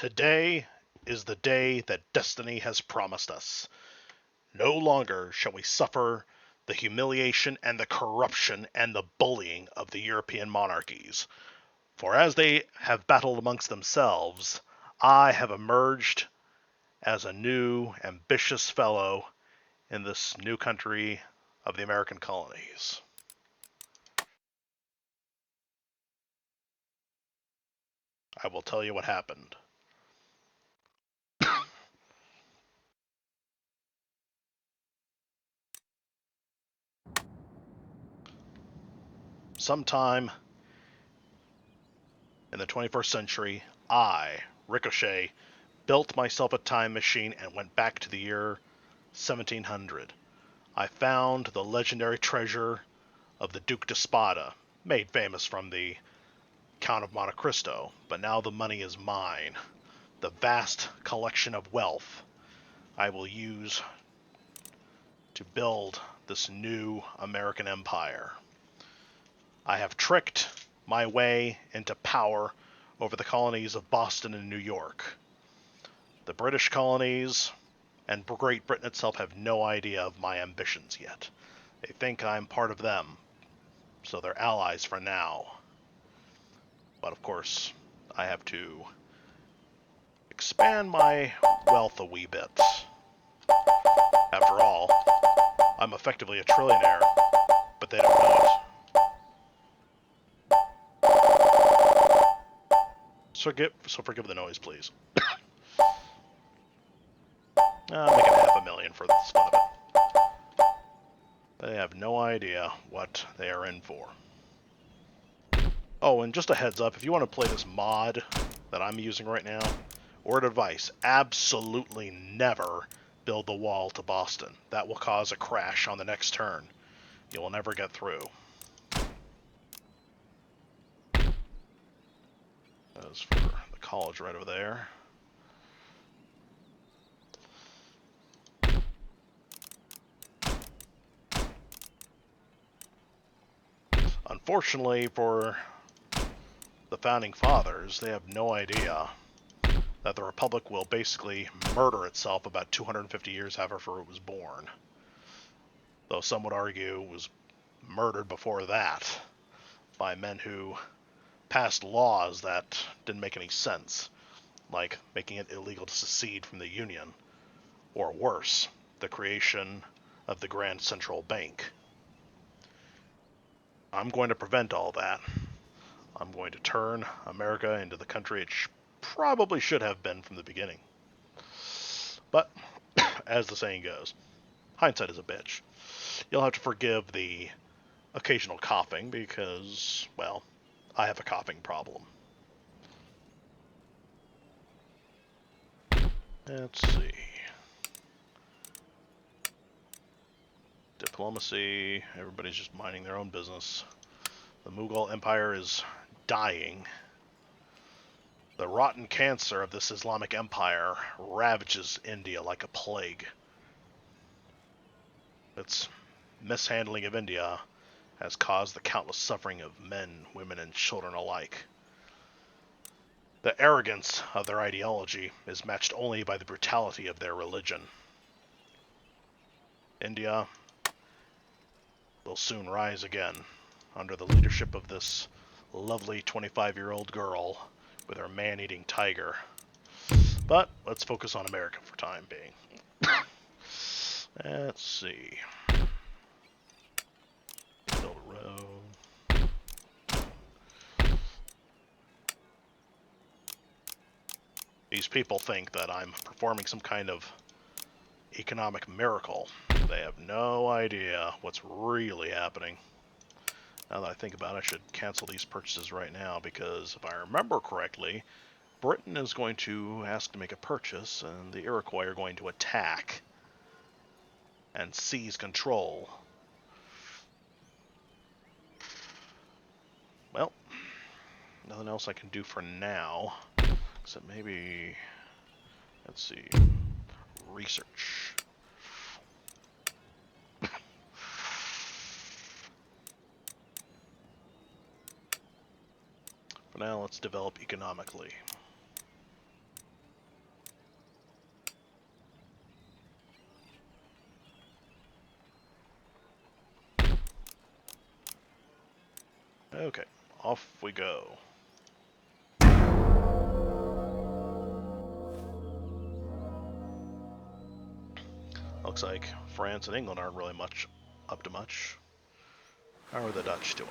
Today is the day that destiny has promised us. No longer shall we suffer the humiliation and the corruption and the bullying of the European monarchies. For as they have battled amongst themselves, I have emerged as a new, ambitious fellow in this new country of the American colonies. I will tell you what happened. Sometime in the 21st century, I, Ricochet, built myself a time machine and went back to the year 1700. I found the legendary treasure of the Duke de Spada, made famous from the Count of Monte Cristo, but now the money is mine. The vast collection of wealth I will use to build this new American empire. I have tricked my way into power over the colonies of Boston and New York. The British colonies and Great Britain itself have no idea of my ambitions yet. They think I'm part of them, so they're allies for now. But of course, I have to expand my wealth a wee bit. After all, I'm effectively a trillionaire, but they don't know it. So forgive the noise, please. I'm making $500,000 for the fun of it. They have no idea what they are in for. Oh, and just a heads up, if you want to play this mod that I'm using right now, word of advice, absolutely never build the wall to Boston. That will cause a crash on the next turn. You will never get through. As for the college right over there. Unfortunately for the founding fathers, they have no idea that the Republic will basically murder itself about 250 years after it was born. Though some would argue it was murdered before that by men who passed laws that didn't make any sense, like making it illegal to secede from the Union, or worse, the creation of the Grand Central Bank. I'm going to prevent all that. I'm going to turn America into the country it probably should have been from the beginning. But, as the saying goes, hindsight is a bitch. You'll have to forgive the occasional coughing because, well, I have a coughing problem. Let's see. Diplomacy, everybody's just minding their own business. The Mughal Empire is dying. The rotten cancer of this Islamic empire ravages India like a plague. Its mishandling of India has caused the countless suffering of men, women, and children alike. The arrogance of their ideology is matched only by the brutality of their religion. India will soon rise again under the leadership of this lovely 25-year-old girl with her man-eating tiger. But let's focus on America for time being. Let's see. Build a road. These people think that I'm performing some kind of economic miracle. They have no idea what's really happening. Now that I think about it, I should cancel these purchases right now because if I remember correctly, Britain is going to ask to make a purchase and the Iroquois are going to attack and seize control. Well, nothing else I can do for now, except maybe, let's see, research. For now, let's develop economically. Okay, off we go. Looks like France and England aren't really much up to much. How are the Dutch doing?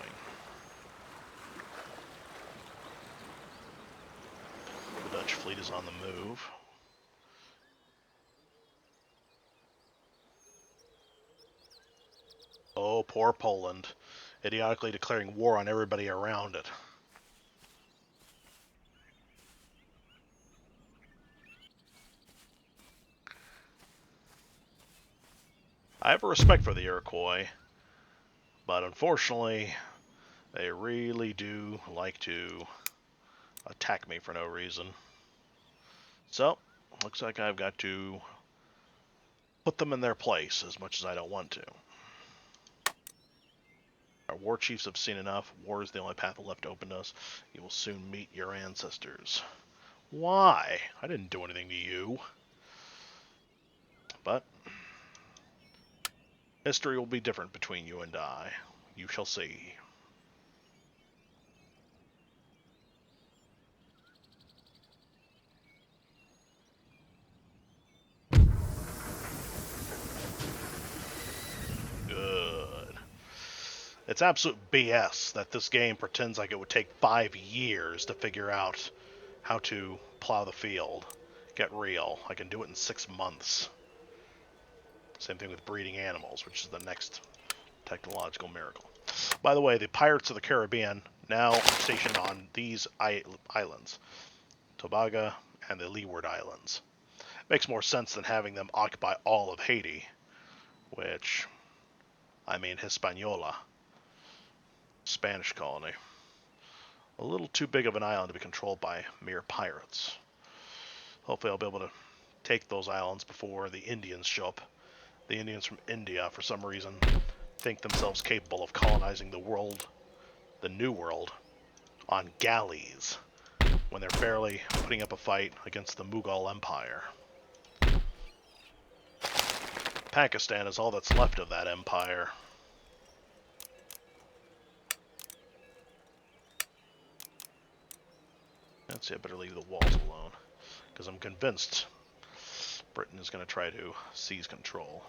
The Dutch fleet is on the move. Oh, poor Poland. Idiotically declaring war on everybody around it. I have a respect for the Iroquois, but unfortunately, they really do like to attack me for no reason. So, looks like I've got to put them in their place as much as I don't want to. Our war chiefs have seen enough. War is the only path left open to us. You will soon meet your ancestors. Why? I didn't do anything to you. But history will be different between you and I. You shall see. Good. It's absolute BS that this game pretends like it would take 5 years to figure out how to plow the field. Get real. I can do it in 6 months. Same thing with breeding animals, which is the next technological miracle. By the way, the Pirates of the Caribbean now stationed on these islands, Tobago and the Leeward Islands. Makes more sense than having them occupy all of Haiti, which, I mean, Hispaniola, Spanish colony. A little too big of an island to be controlled by mere pirates. Hopefully I'll be able to take those islands before the Indians show up. The Indians from India, for some reason, think themselves capable of colonizing the world, the New World, on galleys, when they're barely putting up a fight against the Mughal Empire. Pakistan is all that's left of that empire. Let's see, I better leave the walls alone, because I'm convinced Britain is going to try to seize control.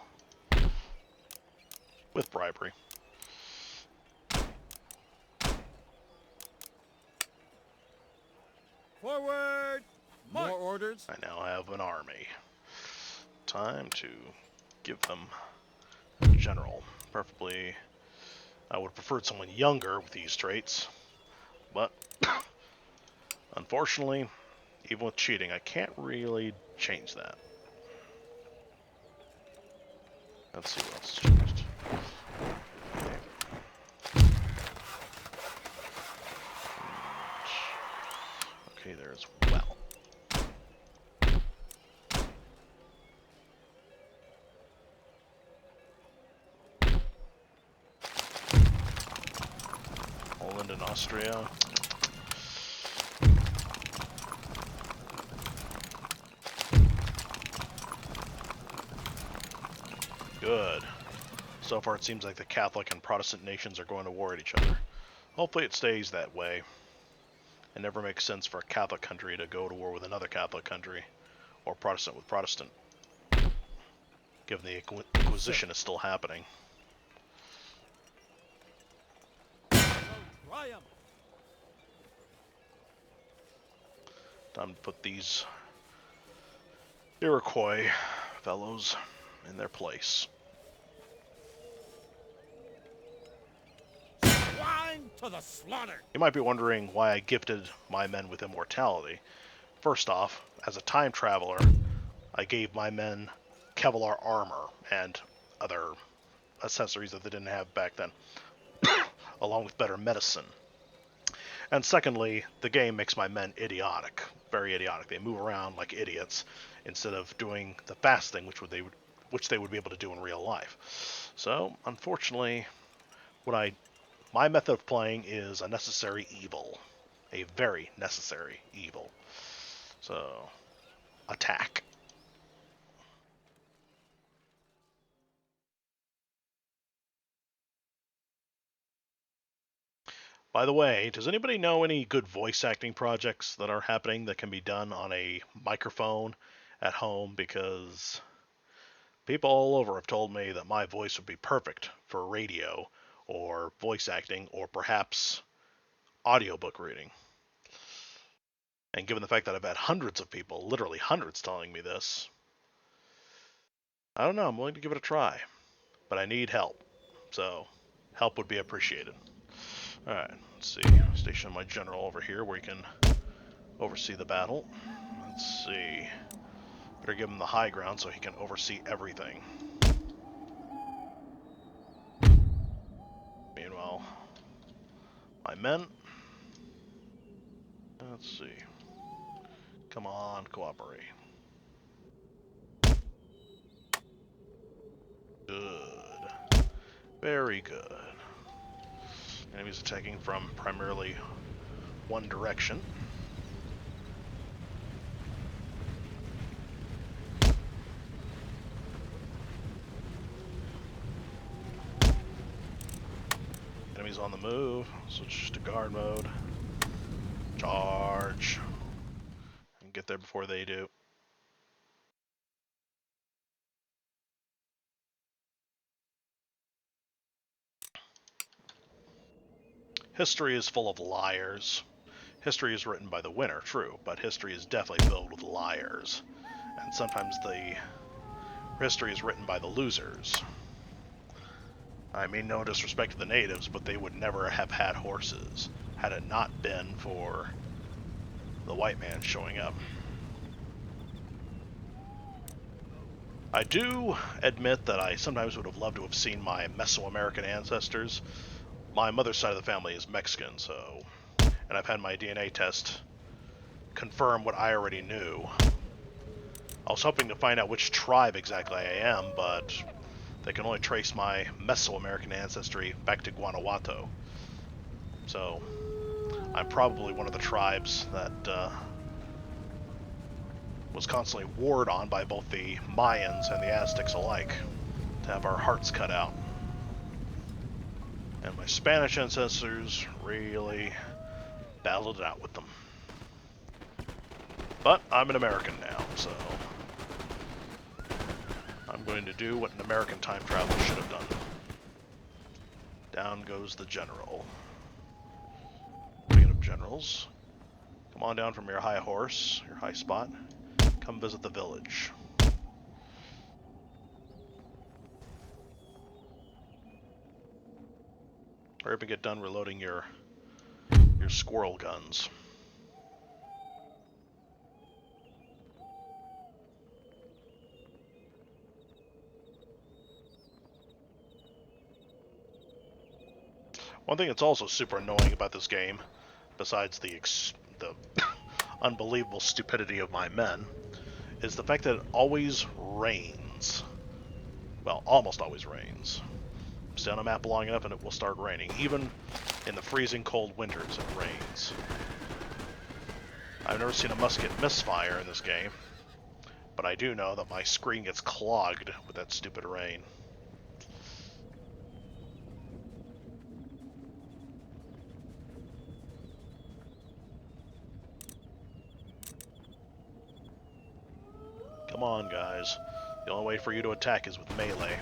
With bribery. Forward! More orders? I now have an army. Time to give them a general. Preferably, I would have preferred someone younger with these traits. But, unfortunately, even with cheating, I can't really change that. Let's see what else has changed. Okay, there as well. Poland and Austria. Good. So far it seems like the Catholic and Protestant nations are going to war at each other. Hopefully it stays that way. It never makes sense for a Catholic country to go to war with another Catholic country, or Protestant with Protestant, given the Inquisition is still happening. Time to put these Iroquois fellows in their place. Swine to the slaughter! You might be wondering why I gifted my men with immortality. First off, as a time traveler, I gave my men Kevlar armor and other accessories that they didn't have back then, along with better medicine. And secondly, the game makes my men idiotic, very idiotic. They move around like idiots instead of doing the fast thing, which they would be able to do in real life. So, unfortunately, my method of playing is a necessary evil, a very necessary evil. So, attack. By the way, does anybody know any good voice acting projects that are happening that can be done on a microphone at home? Because people all over have told me that my voice would be perfect for radio or voice acting or perhaps audiobook reading. And given the fact that I've had hundreds of people, literally hundreds, telling me this, I don't know, I'm willing to give it a try. But I need help. So, help would be appreciated. Alright, let's see. Station my general over here where he can oversee the battle. Let's see. Better give him the high ground so he can oversee everything. Meanwhile, my men. Let's see. Come on, cooperate. Good. Very good. Enemies attacking from primarily one direction. Enemies on the move. Switch to guard mode. Charge. And get there before they do. History is full of liars. History is written by the winner, true, but history is definitely filled with liars. And sometimes the history is written by the losers. I mean no disrespect to the natives, but they would never have had horses had it not been for the white man showing up. I do admit that I sometimes would have loved to have seen my Mesoamerican ancestors. My mother's side of the family is Mexican, so... And I've had my DNA test confirm what I already knew. I was hoping to find out which tribe exactly I am, but they can only trace my Mesoamerican ancestry back to Guanajuato. So, I'm probably one of the tribes that was constantly warred on by both the Mayans and the Aztecs alike, to have our hearts cut out. And my Spanish ancestors really battled it out with them. But I'm an American now, so I'm going to do what an American time traveler should have done. Down goes the general. Speaking of generals, come on down from your high horse, your high spot. Come visit the village. Hurry up and get done reloading your squirrel guns. One thing that's also super annoying about this game, besides the unbelievable stupidity of my men, is the fact that it always rains. Well, almost always rains. Stay on a map long enough and it will start raining. Even in the freezing cold winters, it rains. I've never seen a musket misfire in this game, but I do know that my screen gets clogged with that stupid rain. Come on, guys. The only way for you to attack is with melee.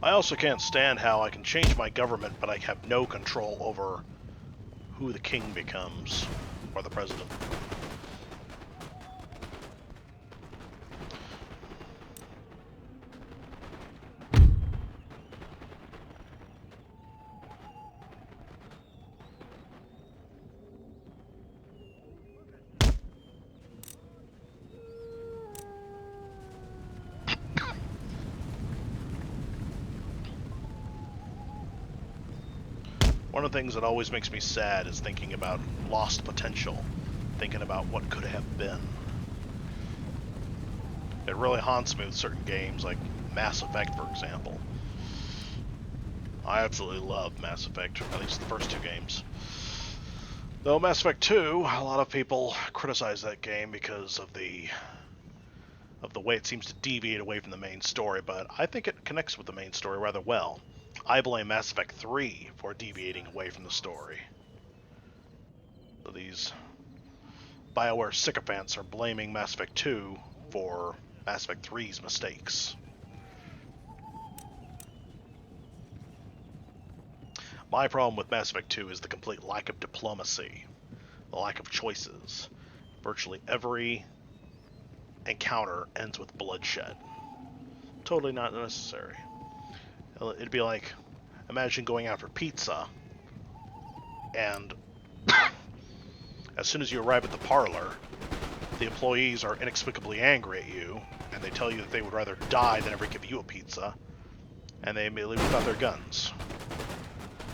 I also can't stand how I can change my government, but I have no control over who the king becomes, or the president. One of the things that always makes me sad is thinking about lost potential, thinking about what could have been. It really haunts me with certain games, like Mass Effect, for example. I absolutely love Mass Effect, at least the first two games. Though Mass Effect 2, a lot of people criticize that game because of the way it seems to deviate away from the main story, but I think it connects with the main story rather well. I blame Mass Effect 3 for deviating away from the story. So these BioWare sycophants are blaming Mass Effect 2 for Mass Effect 3's mistakes. My problem with Mass Effect 2 is the complete lack of diplomacy, the lack of choices. Virtually every encounter ends with bloodshed. Totally not necessary. It'd be like, imagine going out for pizza, and as soon as you arrive at the parlor, the employees are inexplicably angry at you, and they tell you that they would rather die than ever give you a pizza, and they immediately whip out their guns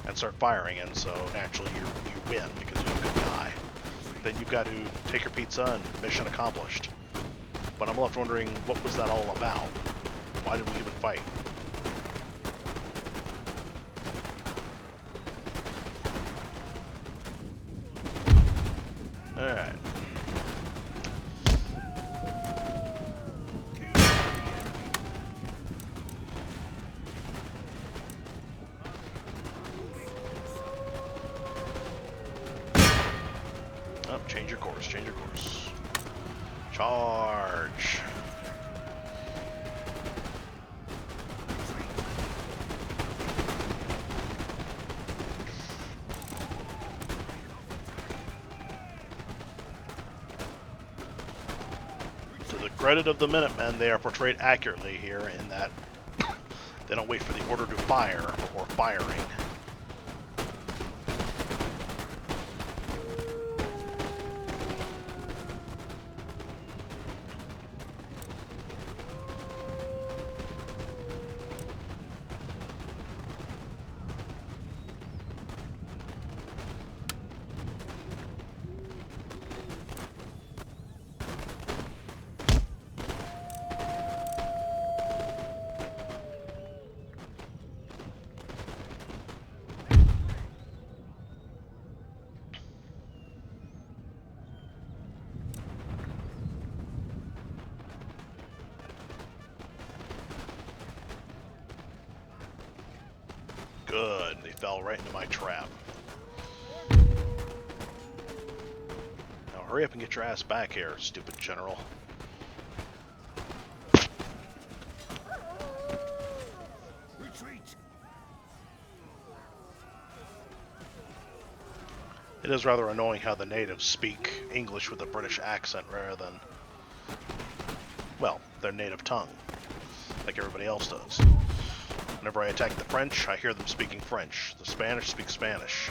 and start firing, and so naturally you win because you're a good guy. Then you've got to take your pizza and mission accomplished. But I'm left wondering, what was that all about? Why did we even fight? Alright. Oh, change your course, change your course. Charge! To the credit of the Minutemen, they are portrayed accurately here in that they don't wait for the order to fire before firing. Good, they fell right into my trap. Now hurry up and get your ass back here, stupid general. Retreat. It is rather annoying how the natives speak English with a British accent rather than, well, their native tongue, like everybody else does. Whenever I attack the French, I hear them speaking French. The Spanish speak Spanish.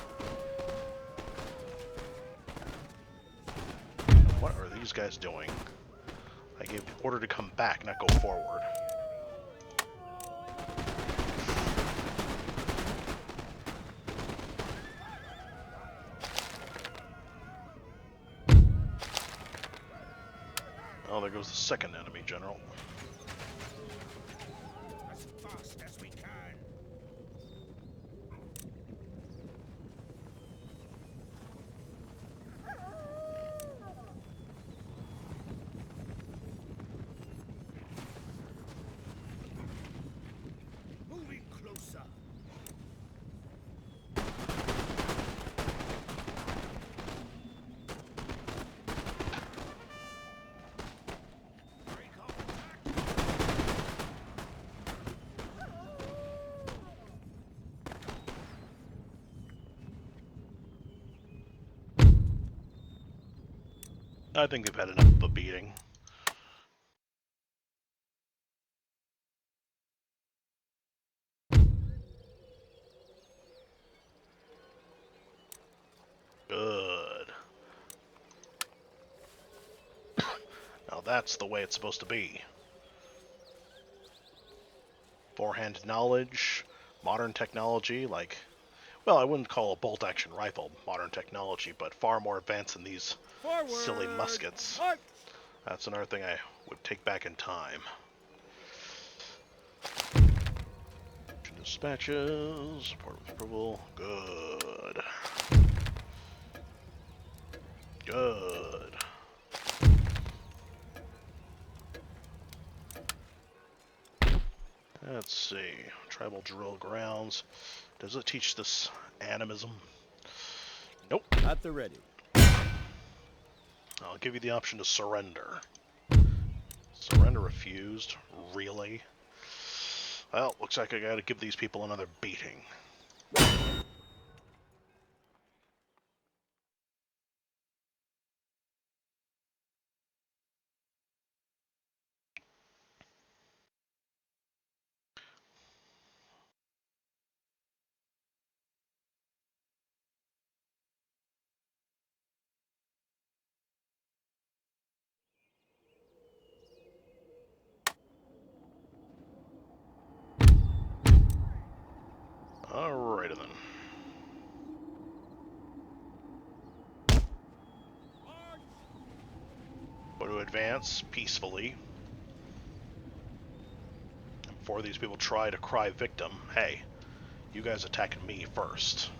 What are these guys doing? I gave the order to come back, not go forward. Oh, there goes the second enemy general. As fast as we can. Moving closer. Break off attack. I think they've had enough of a beating. Good. Now that's the way it's supposed to be. Forehand knowledge, modern technology, like, well, I wouldn't call a bolt-action rifle modern technology, but far more advanced than these Forward. silly muskets. March. That's another thing I would take back in time. Dispatches, support with approval, good. Good. Let's see. Tribal drill grounds. Does it teach this animism? Nope. At the ready. I'll give you the option to surrender. Surrender refused? Really? Well, looks like I gotta give these people another beating. Alrighty then. Go to advance peacefully. Before these people try to cry victim, hey, you guys attacking me first.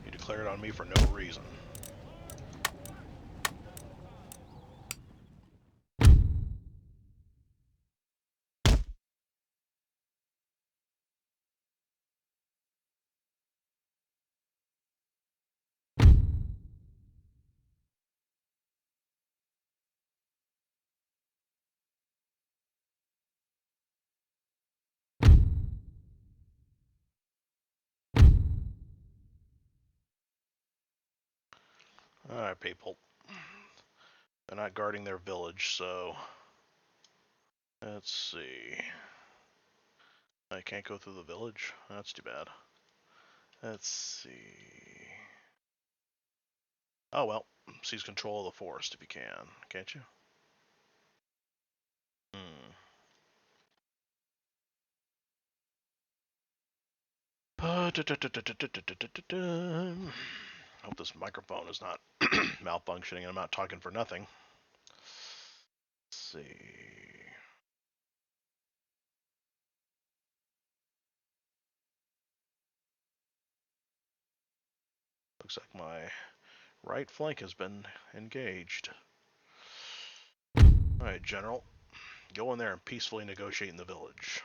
You declared on me for no reason. Alright, people. They're not guarding their village, so... Let's see... I can't go through the village? That's too bad. Let's see... Oh well, seize control of the forest if you can, can't you? Hope this microphone is not malfunctioning and I'm not talking for nothing. Let's see... Looks like my right flank has been engaged. Alright, General. Go in there and peacefully negotiate in the village.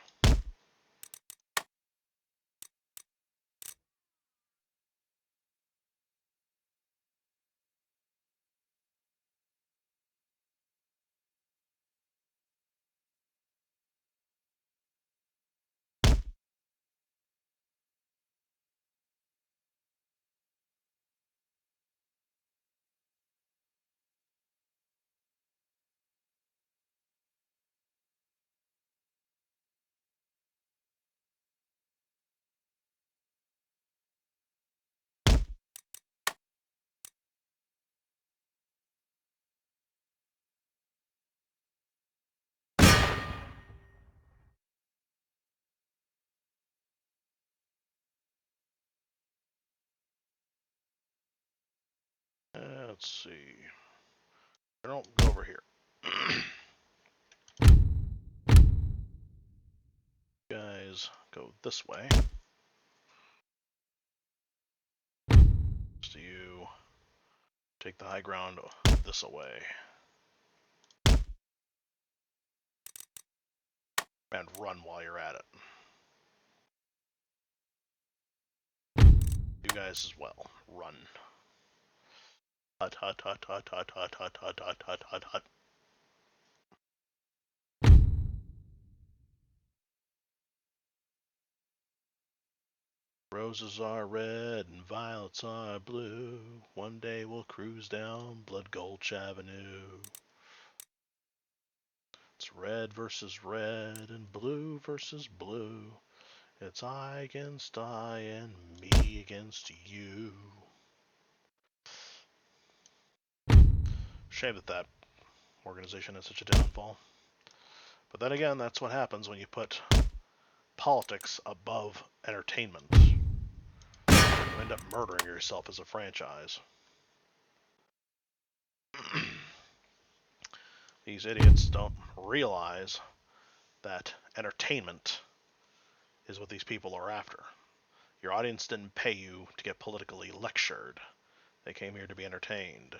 Let's see. General, go over here. Guys, go this way. So you take the high ground this away. And run while you're at it. You guys as well. Run. Hut, hut, hut, hut, hut, hut, hut, hut, hut, hut, hut, hut. Roses are red and violets are blue. One day we'll cruise down Blood Gulch Avenue. It's red versus red and blue versus blue. It's I against I and me against you. Shame that that organization has such a downfall. But then again, that's what happens when you put politics above entertainment. You end up murdering yourself as a franchise. These idiots don't realize that entertainment is what these people are after. Your audience didn't pay you to get politically lectured. They came here to be entertained.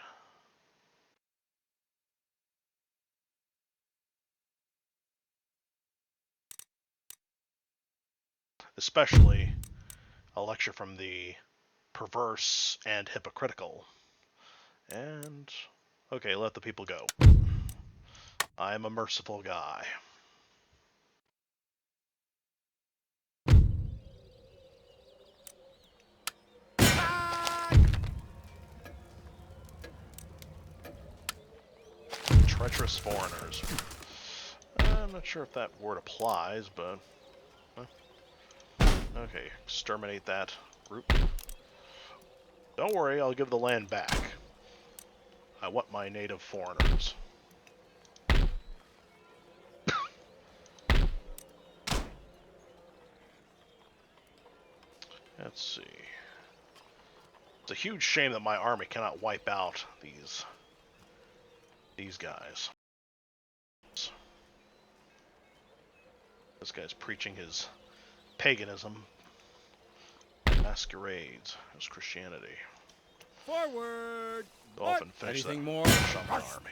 Especially a lecture from the perverse and hypocritical. And, okay, let the people go. I am a merciful guy. Treacherous foreigners. I'm not sure if that word applies, but... Okay, exterminate that group. Don't worry, I'll give the land back. I want my native foreigners. Let's see. It's a huge shame that my army cannot wipe out these guys. This guy's preaching his paganism masquerades as Christianity. Forward! Go off and finish Anything that more? Shaman army.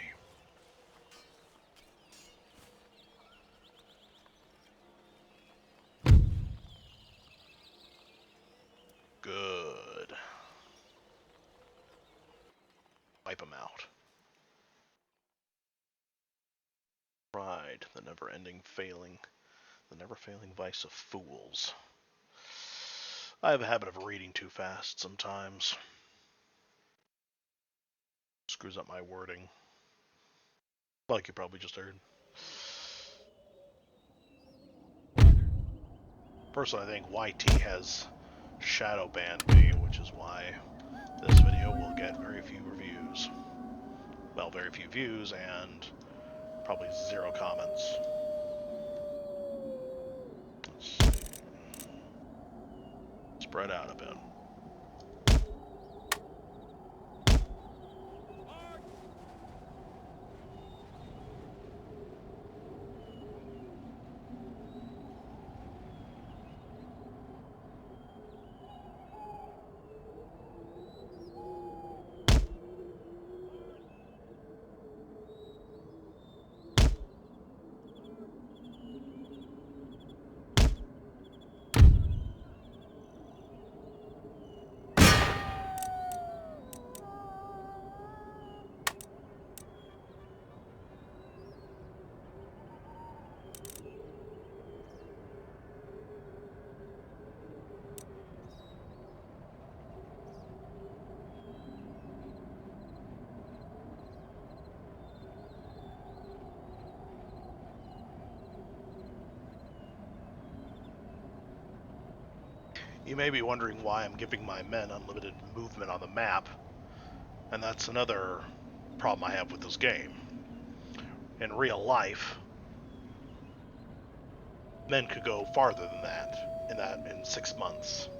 Good. Wipe them out. Pride, the never-ending failing, the never-failing vice of fools. I have a habit of reading too fast sometimes. Screws up my wording. Like you probably just heard. Personally, I think YT has shadow banned me, which is why this video will get very few reviews. Well, very few views and probably 0 comments. Let's see. Spread out a bit. You may be wondering why I'm giving my men unlimited movement on the map, and that's another problem I have with this game. In real life, men could go farther than that in 6 months.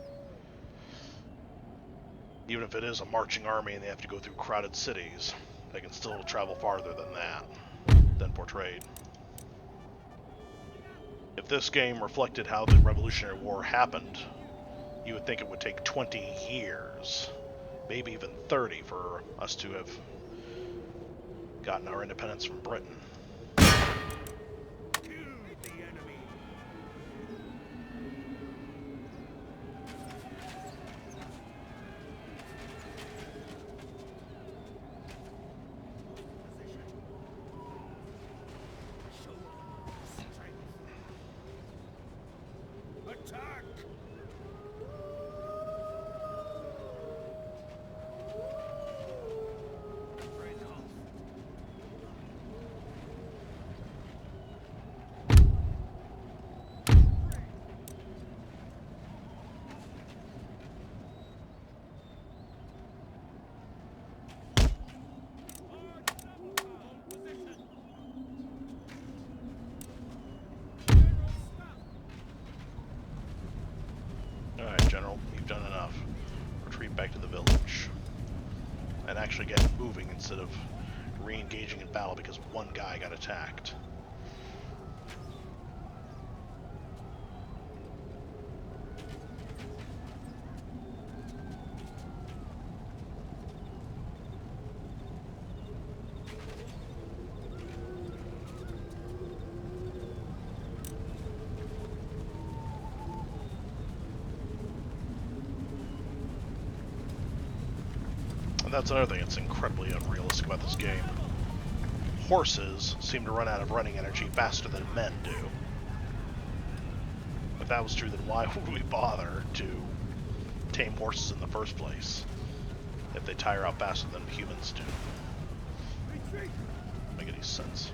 Even if it is a marching army and they have to go through crowded cities, they can still travel farther than portrayed. If this game reflected how the Revolutionary War happened, you would think it would take 20 years, maybe even 30, for us to have gotten our independence from Britain. Kill the enemy. Show them strength. Attack! back to the village and actually get moving instead of re-engaging in battle because one guy got attacked. And that's another thing that's incredibly unrealistic about this game. Horses seem to run out of running energy faster than men do. If that was true, then why would we bother to tame horses in the first place if they tire out faster than humans do? Retreat! Doesn't make any sense.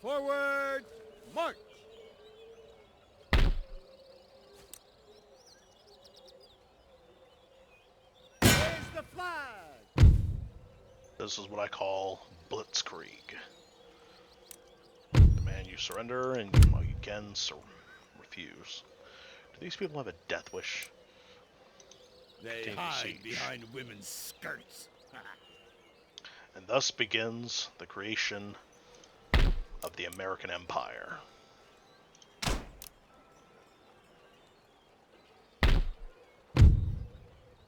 Forward! March! Raise the flag! This is what I call blitzkrieg. Demand you surrender, and you again refuse. Do these people have a death wish? They Continue hide siege. behind women's skirts. And thus begins the creation of the American Empire.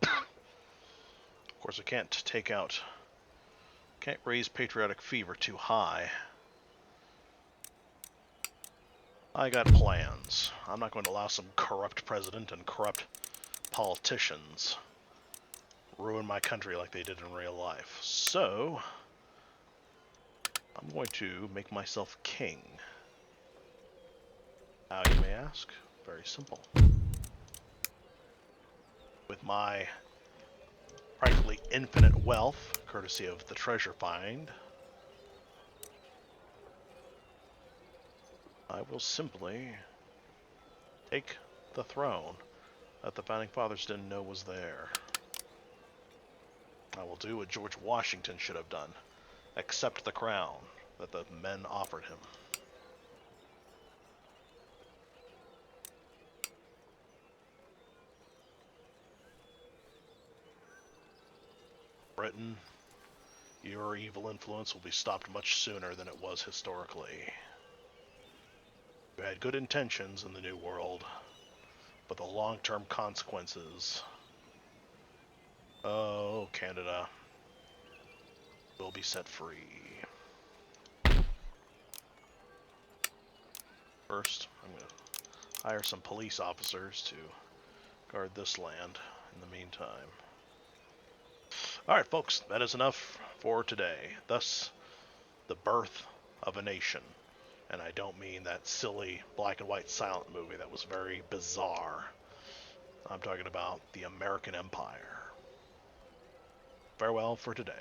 Of course, I can't raise patriotic fever too high. I got plans. I'm not going to allow some corrupt president and corrupt politicians ruin my country like they did in real life. So, I'm going to make myself king. How, you may ask? Very simple. With my practically infinite wealth, courtesy of the treasure find, I will simply take the throne that the Founding Fathers didn't know was there. I will do what George Washington should have done. Accept the crown that the men offered him. Britain, your evil influence will be stopped much sooner than it was historically. You had good intentions in the New World, but the long-term consequences... Oh, Canada will be set free. First, I'm going to hire some police officers to guard this land in the meantime. Alright, folks, that is enough for today. Thus, the birth of a nation. And I don't mean that silly black and white silent movie that was very bizarre. I'm talking about the American Empire. Farewell for today.